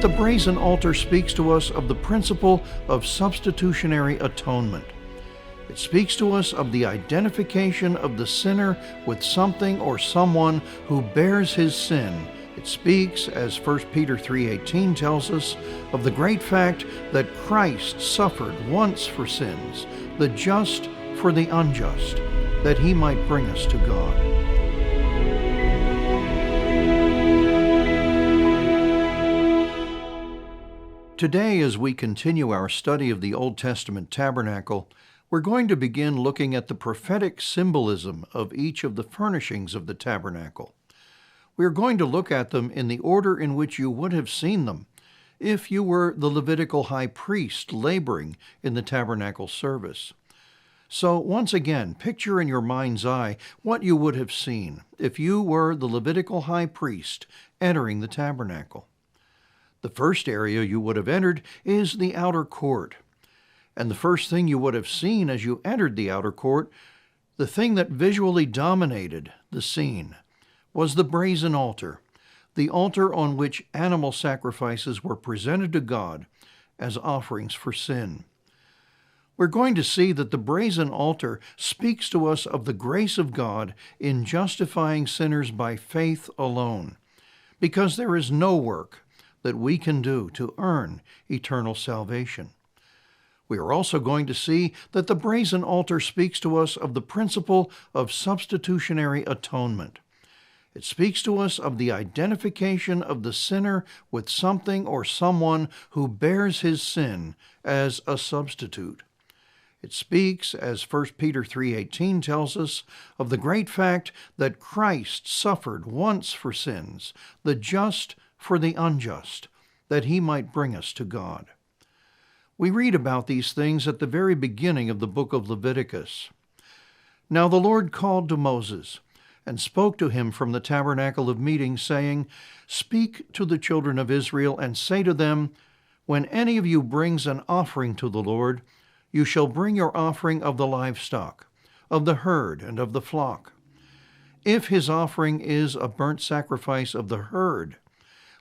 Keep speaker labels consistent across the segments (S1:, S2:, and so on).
S1: The brazen altar speaks to us of the principle of substitutionary atonement. It speaks to us of the identification of the sinner with something or someone who bears his sin. It speaks, as 1 Peter 3:18 tells us, of the great fact that Christ suffered once for sins, the just for the unjust, that he might bring us to God. Today, as we continue our study of the Old Testament tabernacle, we're going to begin looking at the prophetic symbolism of each of the furnishings of the tabernacle. We're going to look at them in the order in which you would have seen them if you were the Levitical high priest laboring in the tabernacle service. So once again, picture in your mind's eye what you would have seen if you were the Levitical high priest entering the tabernacle. The first area you would have entered is the outer court. And the first thing you would have seen as you entered the outer court, the thing that visually dominated the scene, was the brazen altar, the altar on which animal sacrifices were presented to God as offerings for sin. We're going to see that the brazen altar speaks to us of the grace of God in justifying sinners by faith alone, because there is no work that we can do to earn eternal salvation. We are also going to see that the brazen altar speaks to us of the principle of substitutionary atonement. It speaks to us of the identification of the sinner with something or someone who bears his sin as a substitute. It speaks, as 1 Peter 3:18 tells us, of the great fact that Christ suffered once for sins, the just for the unjust, that he might bring us to God. We read about these things at the very beginning of the book of Leviticus. Now the Lord called to Moses and spoke to him from the tabernacle of meeting, saying, "Speak to the children of Israel and say to them, when any of you brings an offering to the Lord, you shall bring your offering of the livestock, of the herd and of the flock. If his offering is a burnt sacrifice of the herd,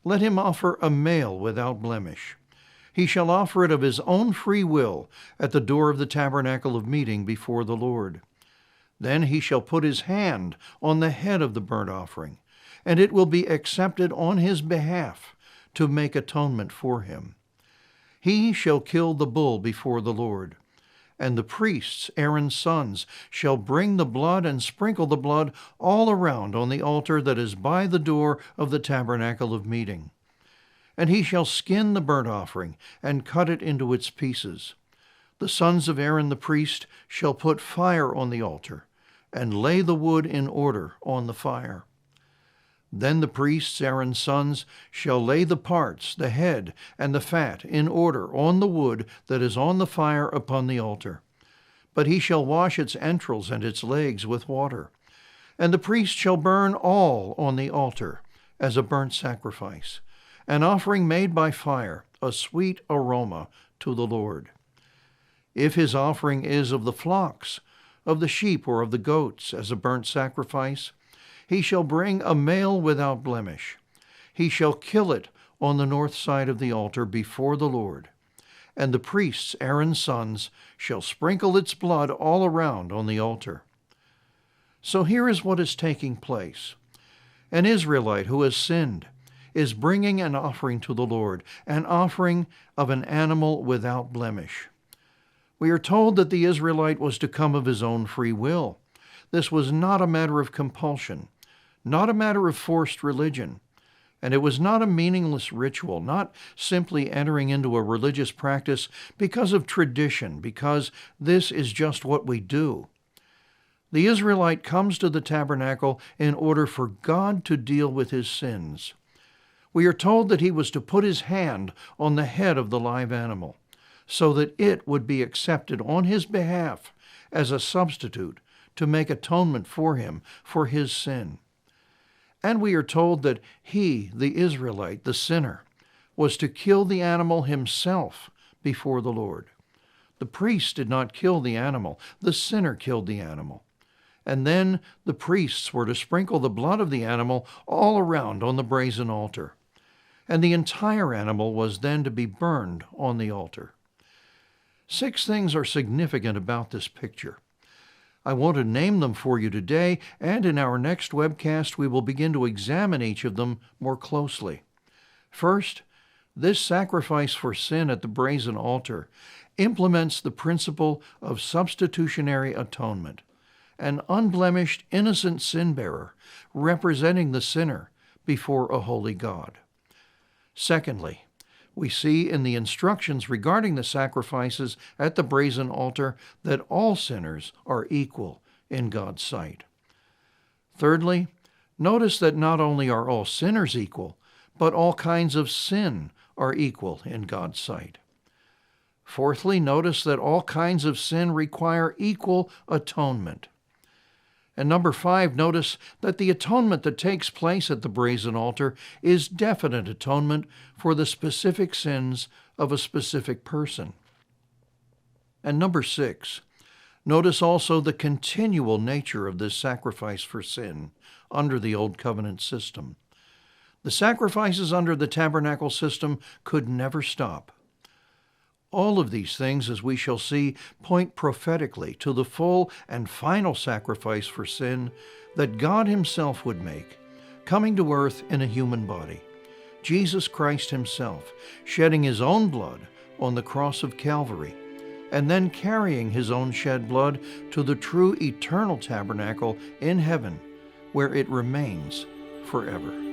S1: let him offer a male without blemish. He shall offer it of his own free will at the door of the tabernacle of meeting before the Lord. Then he shall put his hand on the head of the burnt offering, and it will be accepted on his behalf to make atonement for him. He shall kill the bull before the Lord, and the priests, Aaron's sons, shall bring the blood and sprinkle the blood all around on the altar that is by the door of the tabernacle of meeting. And he shall skin the burnt offering and cut it into its pieces. The sons of Aaron the priest shall put fire on the altar and lay the wood in order on the fire. Then the priests, Aaron's sons, shall lay the parts, the head, and the fat in order on the wood that is on the fire upon the altar. But he shall wash its entrails and its legs with water. And the priest shall burn all on the altar as a burnt sacrifice, an offering made by fire, a sweet aroma to the Lord. If his offering is of the flocks, of the sheep or of the goats as a burnt sacrifice, he shall bring a male without blemish. He shall kill it on the north side of the altar before the Lord. And the priests, Aaron's sons, shall sprinkle its blood all around on the altar. So here is what is taking place. An Israelite who has sinned is bringing an offering to the Lord, an offering of an animal without blemish. We are told that the Israelite was to come of his own free will. This was not a matter of compulsion, not a matter of forced religion, and it was not a meaningless ritual, not simply entering into a religious practice because of tradition, because this is just what we do. The Israelite comes to the tabernacle in order for God to deal with his sins. We are told that he was to put his hand on the head of the live animal, so that it would be accepted on his behalf as a substitute to make atonement for him for his sin. And we are told that he, the Israelite, the sinner, was to kill the animal himself before the Lord. The priest did not kill the animal. The sinner killed the animal. And then the priests were to sprinkle the blood of the animal all around on the brazen altar. and the entire animal was then to be burned on the altar. 6 things are significant about this picture. I want to name them for you today, and in our next webcast we will begin to examine each of them more closely. First, this sacrifice for sin at the brazen altar implements the principle of substitutionary atonement, an unblemished, innocent sin-bearer representing the sinner before a holy God. Secondly, we see in the instructions regarding the sacrifices at the brazen altar that all sinners are equal in God's sight. Thirdly, notice that not only are all sinners equal, but all kinds of sin are equal in God's sight. Fourthly, notice that all kinds of sin require equal atonement. And number 5, notice that the atonement that takes place at the brazen altar is definite atonement for the specific sins of a specific person. And number 6, notice also the continual nature of this sacrifice for sin under the Old Covenant system. The sacrifices under the tabernacle system could never stop. All of these things, as we shall see, point prophetically to the full and final sacrifice for sin that God Himself would make, coming to earth in a human body, Jesus Christ Himself, shedding His own blood on the cross of Calvary, and then carrying His own shed blood to the true eternal tabernacle in heaven, where it remains forever.